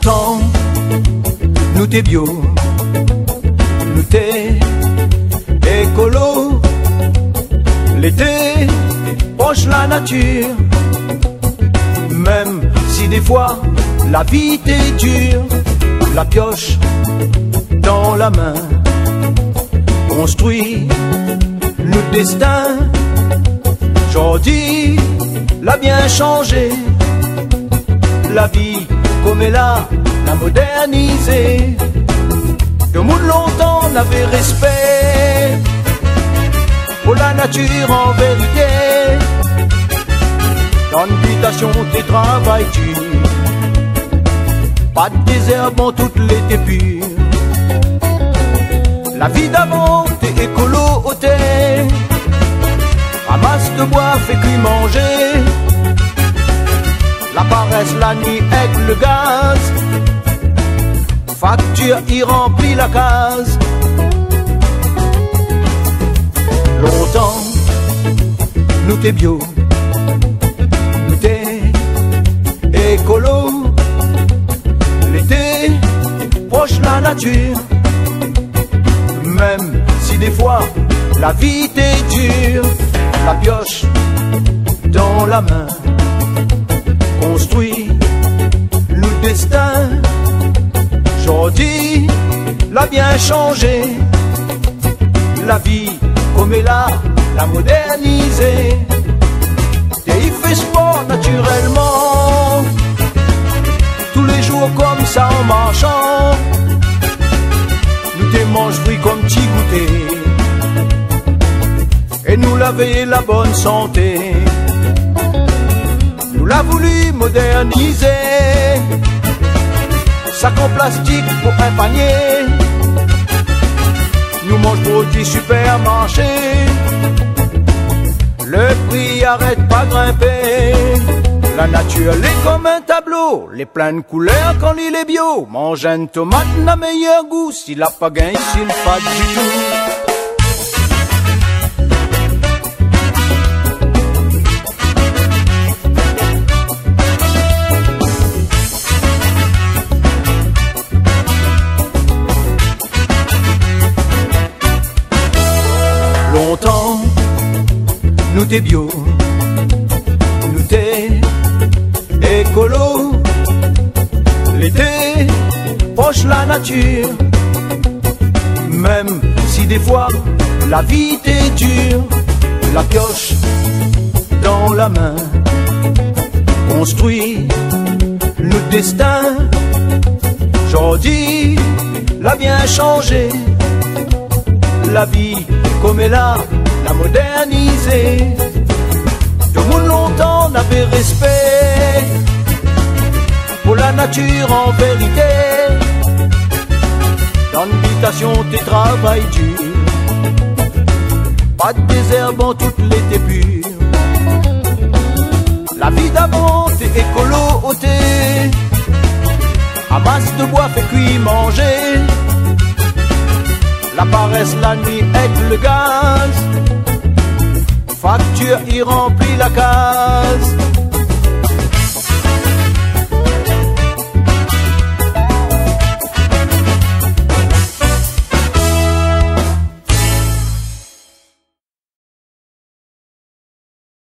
Longtemps, nous t'es bio, nous t'es écolo. L'été, proche la nature, même si des fois la vie t'est dure. La pioche dans la main, construit notre destin. Aujourd'hui, l'a bien changé. La vie comme elle a, la modernisée. Le monde longtemps n'avait respect pour la nature en vérité. Dans l'habitation t'es travail dur, pas de désherbant toute l'été pur. La vie d'avant t'es écolo ôté, ramasse de bois, fais cuire manger. La paresse la nuit avec le gaz, facture y remplit la case. Longtemps, nous t'es bio, nous t'es écolo. L'été, proche la nature, même si des fois la vie t'est dure. La pioche dans la main, construit le destin. Aujourd'hui, l'a bien changé. La vie comme elle a, la modernisée. Et il fait sport naturellement, tous les jours comme ça en marchant. Nous t'es mange fruits comme petit goûter, et nous la veille la bonne santé. Nous l'a voulu moderniser, sac en plastique pour un panier. Nous mange produits supermarché, le prix arrête pas grimper. La nature elle est comme un tableau, les plein de couleurs quand il est bio. Mange une tomate n'a meilleur goût, s'il a pas gain, s'il pas du tout. Longtemps, nous t'es bio, nous t'es écolo. L'été, proche la nature, même si des fois la vie t'est dure. La pioche dans la main, construit le destin. Aujourd'hui, l'a bien changé. La vie comme elle a, la modernisée. Tout le monde longtemps n'avait respect pour la nature en vérité. Dans l'habitation t'es travail dur, pas de désherbant toute l'été pur. La vie d'avant t'es écolo ôté, ramasse de bois, fais cuire manger. La paresse la nuit avec le gaz, facture y remplit la case.